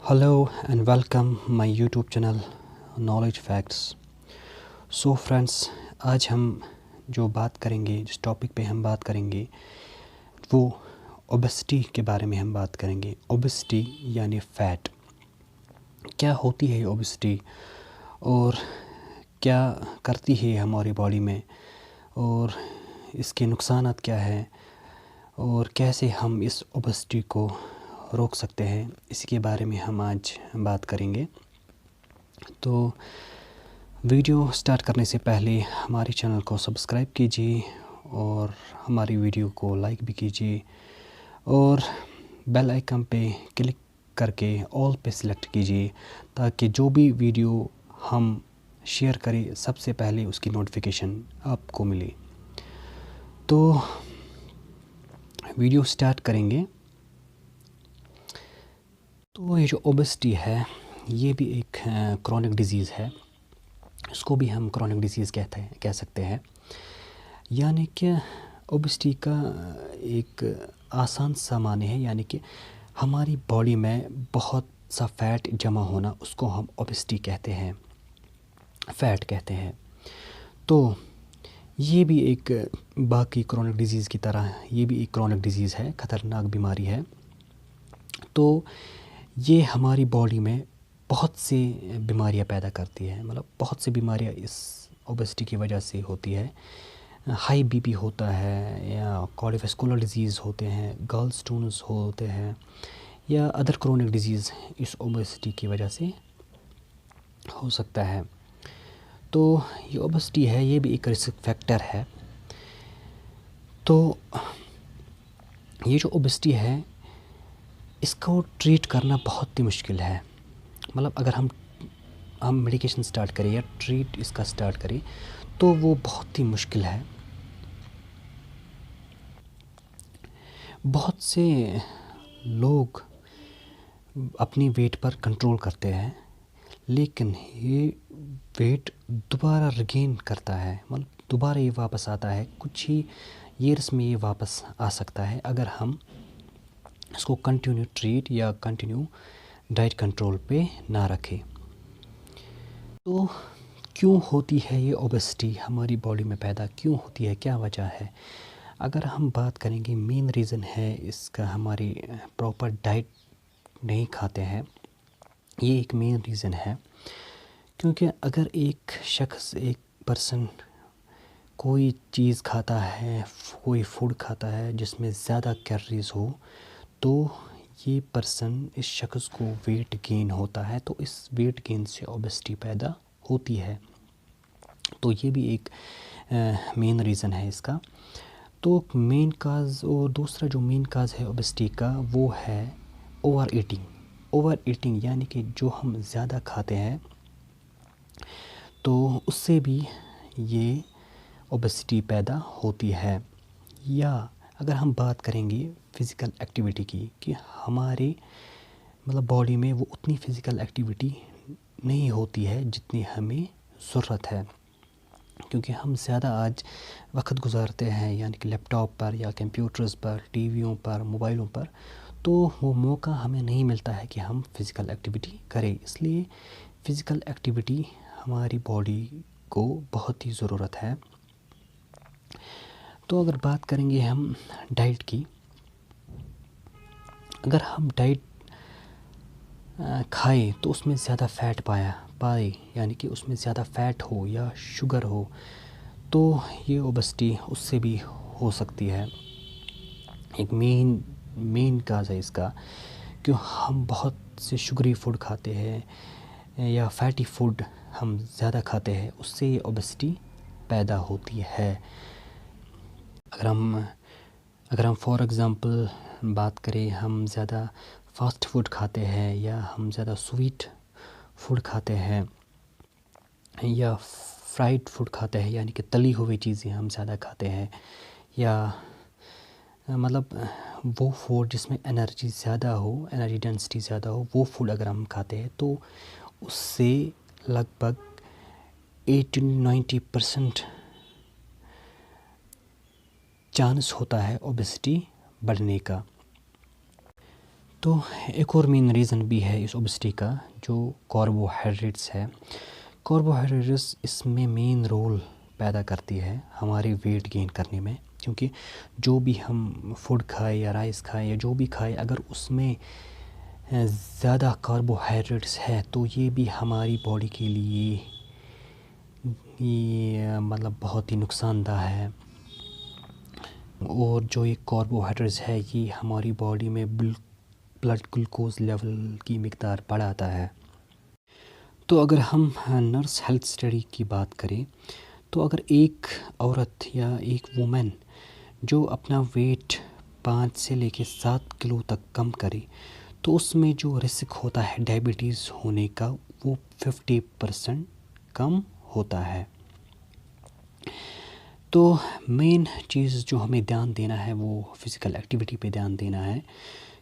Hello and welcome my YouTube channel Knowledge Facts. So friends, آج ہم جو بات کریں گے، جس ٹاپک پہ ہم بات کریں گے وہ اوبیسٹی کے بارے میں ہم بات کریں گے. اوبیسٹی یعنی فیٹ. کیا ہوتی ہے اوبیسٹی اور کیا کرتی ہے ہماری باڈی میں، اور اس کے نقصانات کیا ہیں، اور کیسے ہم اس اوبیسٹی کو روک سکتے ہیں، اسی کے بارے میں ہم آج بات کریں گے. تو ویڈیو سٹارٹ کرنے سے پہلے ہمارے چینل کو سبسکرائب کیجیے اور ہماری ویڈیو کو لائک بھی کیجیے، اور بیل آئیکن پہ کلک کر کے آل پہ سلیکٹ کیجیے تاکہ جو بھی ویڈیو ہم شیئر کریں سب سے پہلے اس کی نوٹیفیکیشن آپ کو ملے. تو ویڈیو سٹارٹ کریں گے. تو یہ جو اوبیسٹی ہے یہ بھی ایک کرونک ڈیزیز ہے. اس کو بھی ہم کرونک ڈیزیز کہہ سکتے ہیں. یعنی کہ اوبیسٹی کا ایک آسان سا معنی ہے، یعنی کہ ہماری باڈی میں بہت سا فیٹ جمع ہونا، اس کو ہم اوبیسٹی کہتے ہیں، فیٹ کہتے ہیں. تو یہ بھی ایک باقی کرونک ڈیزیز کی طرح یہ بھی ایک کرونک ڈیزیز ہے، خطرناک بیماری ہے. تو یہ ہماری باڈی میں بہت سی بیماریاں پیدا کرتی ہے، مطلب بہت سی بیماریاں اس اوبیسٹی کی وجہ سے ہوتی ہے. ہائی بی پی ہوتا ہے، یا کارڈیوواسکولر ڈیزیز ہوتے ہیں، گال سٹونز ہوتے ہیں، یا ادر کرونک ڈیزیز اس اوبیسٹی کی وجہ سے ہو سکتا ہے. تو یہ اوبیسٹی ہے، یہ بھی ایک رسک فیکٹر ہے. تو یہ جو اوبیسٹی ہے اس کو ٹریٹ کرنا بہت ہی مشکل ہے. مطلب اگر ہم میڈیکیشن سٹارٹ کریں یا ٹریٹ اس کا سٹارٹ کریں تو وہ بہت ہی مشکل ہے. بہت سے لوگ اپنی ویٹ پر کنٹرول کرتے ہیں، لیکن یہ ویٹ دوبارہ ریگین کرتا ہے، مطلب دوبارہ یہ واپس آتا ہے. کچھ ہی ایئرس میں یہ واپس آ سکتا ہے اگر ہم اس کو کنٹینیو ٹریٹ یا کنٹینیو ڈائٹ کنٹرول پہ نہ رکھیں. تو کیوں ہوتی ہے یہ اوبیسٹی ہماری باڈی میں پیدا کیوں ہوتی ہے، کیا وجہ ہے؟ اگر ہم بات کریں گے مین ریزن ہے اس کا ہماری پراپر ڈائٹ نہیں کھاتے ہیں. یہ ایک مین ریزن ہے، کیونکہ اگر ایک شخص ایک پرسن کوئی چیز کھاتا ہے، کوئی فوڈ کھاتا ہے جس میں زیادہ کیلوریز ہو، تو یہ پرسن اس شخص کو ویٹ گین ہوتا ہے. تو اس ویٹ گین سے اوبیسٹی پیدا ہوتی ہے. تو یہ بھی ایک مین ریزن ہے اس کا. تو مین کاز، اور دوسرا جو مین کاز ہے اوبیسٹی کا وہ ہے اوور ایٹنگ. اوور ایٹنگ یعنی کہ جو ہم زیادہ کھاتے ہیں تو اس سے بھی یہ اوبیسٹی پیدا ہوتی ہے. یا اگر ہم بات کریں گے فزیکل ایکٹیویٹی کی، کہ ہمارے مطلب باڈی میں وہ اتنی فزیکل ایکٹیویٹی نہیں ہوتی ہے جتنی ہمیں ضرورت ہے، کیونکہ ہم زیادہ آج وقت گزارتے ہیں یعنی کہ لیپ ٹاپ پر یا کمپیوٹرز پر، ٹی ویوں پر، موبائلوں پر. تو وہ موقع ہمیں نہیں ملتا ہے کہ ہم فزیکل ایکٹیویٹی کریں. اس لیے فزیکل ایکٹیویٹی ہماری باڈی کو بہت ہی ضرورت ہے. تو اگر بات کریں گے ہم ڈائٹ کی، اگر ہم ڈائٹ کھائیں تو اس میں زیادہ فیٹ پائے، یعنی کہ اس میں زیادہ فیٹ ہو یا شوگر ہو، تو یہ اوبیسٹی اس سے بھی ہو سکتی ہے. ایک مین کاز ہے اس کا، کہ ہم بہت سے شگری فوڈ کھاتے ہیں یا فیٹی فوڈ ہم زیادہ کھاتے ہیں، اس سے یہ اوبیسٹی پیدا ہوتی ہے. اگر ہم فار ایگزامپل بات کریں، ہم زیادہ فاسٹ فوڈ کھاتے ہیں، یا ہم زیادہ سویٹ فوڈ کھاتے ہیں، یا فرائڈ فوڈ کھاتے ہیں، یعنی کہ تلی ہوئی چیزیں ہم زیادہ کھاتے ہیں، یا مطلب وہ فوڈ جس میں انرجی زیادہ ہو، انرجی ڈینسٹی زیادہ ہو، وہ فوڈ اگر ہم کھاتے ہیں تو اس سے لگ بھگ 80-90% چانس ہوتا ہے اوبیسٹی بڑھنے کا. تو ایک اور مین ریزن بھی ہے اس اوبیسٹی کا، جو کاربوہائیڈریٹس ہے۔ کاربوہائیڈریٹس اس میں مین رول پیدا کرتی ہے ہمارے ویٹ گین کرنے میں، کیونکہ جو بھی ہم فوڈ کھائے یا رائس کھائے یا جو بھی کھائے، اگر اس میں زیادہ کاربوہائیڈریٹس ہے تو یہ بھی ہماری باڈی کے لیے یہ مطلب بہت ہی نقصان دہ ہے۔ اور جو یہ کاربوہائیڈریٹس ہے یہ ہماری باڈی میں بلڈ گلوکوز لیول کی مقدار بڑھاتا ہے۔ تو اگر ہم نرس ہیلتھ اسٹڈی کی بات کریں تو اگر ایک عورت یا ایک وومن جو اپنا ویٹ 5 سے لے کے 7 کلو تک کم کرے تو اس میں جو رسک ہوتا ہے ڈائبٹیز ہونے کا وہ 50% کم ہوتا ہے۔ تو مین چیز جو ہمیں دھیان دینا ہے وہ فزیکل ایکٹیویٹی پہ دھیان دینا ہے،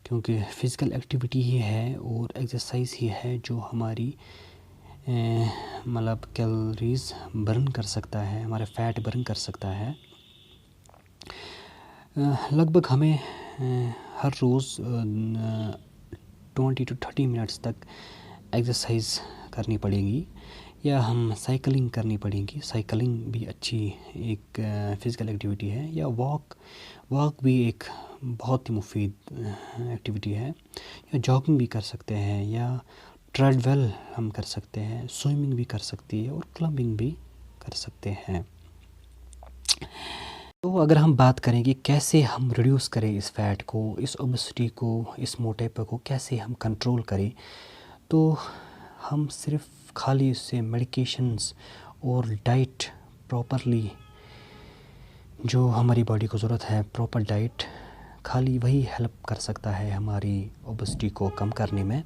کیونکہ فزیکل ایکٹیویٹی ہی ہے اور ایکسرسائز ہی ہے جو ہماری مطلب کیلوریز برن کر سکتا ہے، ہمارے فیٹ برن کر سکتا ہے۔ لگ بھگ ہمیں ہر روز 20 to 30 منٹس تک ایکسرسائز کرنی پڑے گی، یا ہم سائیکلنگ کرنی پڑے گی۔ سائیکلنگ بھی اچھی ایک فزیکل ایکٹیویٹی ہے، یا واک بھی ایک بہت ہی مفید ایکٹیویٹی ہے، یا جاگنگ بھی کر سکتے ہیں، یا ٹریڈ ویل ہم کر سکتے ہیں، سوئمنگ بھی کر سکتی ہے اور کلمبنگ بھی کر سکتے ہیں۔ تو اگر ہم بات کریں کہ کیسے ہم ریڈیوس کریں اس فیٹ کو، اس اوبیسٹی کو، اس موٹاپے کو کیسے ہم کنٹرول کریں، تو ہم صرف خالی اس سے میڈیکیشنز اور ڈائٹ پراپرلی جو ہماری باڈی کو ضرورت ہے، پراپر ڈائٹ، خالی وہی ہیلپ کر سکتا ہے ہماری اوبیسٹی کو کم کرنے میں۔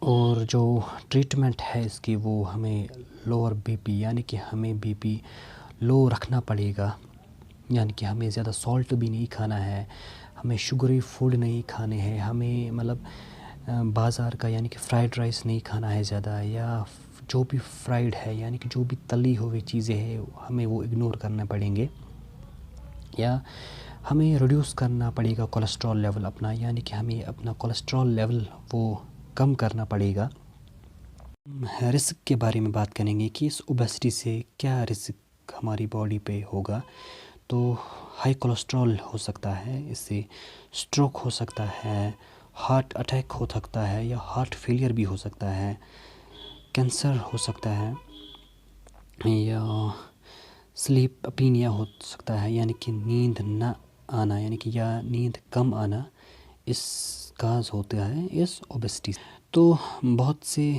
اور جو ٹریٹمنٹ ہے اس کی وہ ہمیں لوور بی پی، یعنی کہ ہمیں بی پی لو رکھنا پڑے گا، یعنی کہ ہمیں زیادہ سالٹ بھی نہیں کھانا ہے، ہمیں شوگری فوڈ نہیں کھانے ہیں، ہمیں مطلب بازار کا یعنی کہ فرائیڈ رائس نہیں کھانا ہے زیادہ، یا جو بھی فرائیڈ ہے یعنی کہ جو بھی تلی ہوئی چیزیں ہیں ہمیں وہ اگنور کرنا پڑیں گے، یا ہمیں ریڈیوس کرنا پڑے گا کولیسٹرول لیول اپنا، یعنی کہ ہمیں اپنا کولیسٹرول لیول وہ کم کرنا پڑے گا۔ رسک کے بارے میں بات کریں گے کہ اس اوبیسٹی سے کیا رسک ہماری باڈی پہ ہوگا، تو ہائی کولیسٹرول ہو سکتا ہے، اس سے سٹروک ہو سکتا ہے، ہارٹ اٹیک ہو سکتا ہے، یا ہارٹ فیلئر بھی ہو سکتا ہے، کینسر ہو سکتا ہے، یا سلیپ اپینیا ہو سکتا ہے، یعنی کہ نیند نہ آنا، یعنی کہ یا نیند کم آنا، اس کاز ہوتا ہے اس اوبیسٹی۔ تو بہت سے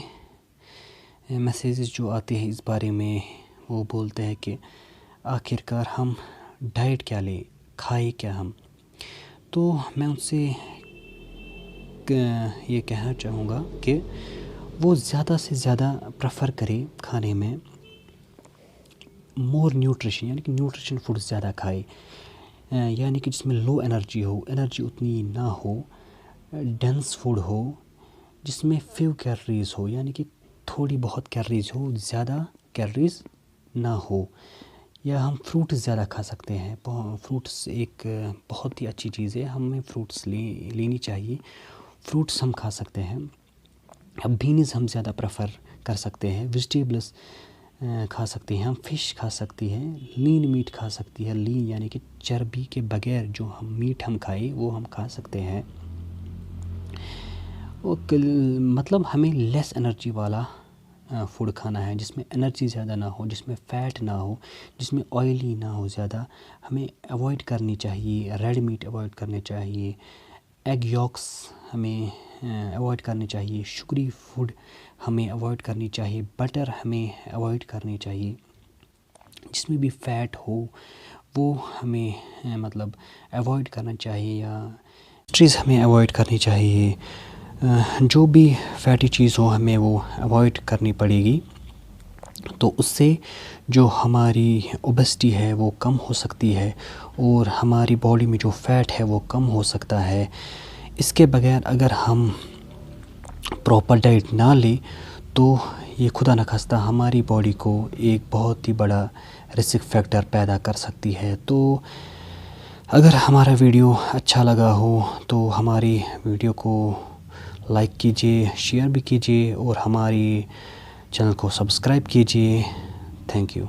میسیجز جو آتے ہیں اس بارے میں، وہ بولتے ہیں کہ آخر کار ہم ڈائٹ کیا لیں، کھائے کیا ہم۔ تو میں ان سے یہ کہنا چاہوں گا کہ وہ زیادہ سے زیادہ پریفر کرے کھانے میں مور نیوٹریشن، یعنی کہ نیوٹریشن فوڈ زیادہ کھائے، یعنی کہ جس میں لو انرجی ہو، انرجی اتنی نہ ہو، ڈینس فوڈ ہو جس میں فیو کیلوریز ہو، یعنی کہ تھوڑی بہت کیلوریز ہو، زیادہ کیلوریز نہ ہو۔ یا ہم فروٹس زیادہ کھا سکتے ہیں، فروٹس ایک بہت ہی اچھی چیز ہے، ہمیں فروٹس لینی چاہیے، فروٹس ہم کھا سکتے ہیں۔ اب بینز ہم زیادہ پریفر کر سکتے ہیں، ویجیٹیبلس کھا سکتے ہیں، ہم فش کھا سکتے ہیں، لین میٹ کھا سکتی ہے، لین یعنی کہ چربی کے بغیر جو ہم میٹ ہم کھائے وہ ہم کھا سکتے ہیں۔ مطلب ہمیں لیس انرجی والا فوڈ کھانا ہے، جس میں انرجی زیادہ نہ ہو، جس میں فیٹ نہ ہو، جس میں آئلی نہ ہو زیادہ، ہمیں اوائڈ کرنی چاہیے، ریڈ میٹ اوائڈ کرنے چاہیے، ایگ یوکس ہمیں اوائڈ کرنے چاہیے، شوگری فوڈ ہمیں اوائڈ کرنی چاہیے، بٹر ہمیں اوائڈ کرنی چاہیے، جس میں بھی فیٹ ہو وہ ہمیں مطلب اوائڈ کرنا چاہیے، یا چیز ہمیں اوائڈ کرنی چاہیے، جو بھی فیٹی چیز ہو ہمیں وہ اوائڈ کرنی پڑے گی۔ تو اس سے جو ہماری اوبیسٹی ہے وہ کم ہو سکتی ہے، اور ہماری باڈی میں جو فیٹ ہے وہ کم ہو سکتا ہے۔ اس کے بغیر اگر ہم پراپر ڈائٹ نہ لیں تو یہ خدا نخواستہ ہماری باڈی کو ایک بہت ہی بڑا رسک فیکٹر پیدا کر سکتی ہے۔ تو اگر ہمارا ویڈیو اچھا لگا ہو تو ہماری ویڈیو کو لائک کیجیے، شیئر بھی کیجیے اور ہماری چینل کو سبسکرائب کیجیے. Thank you.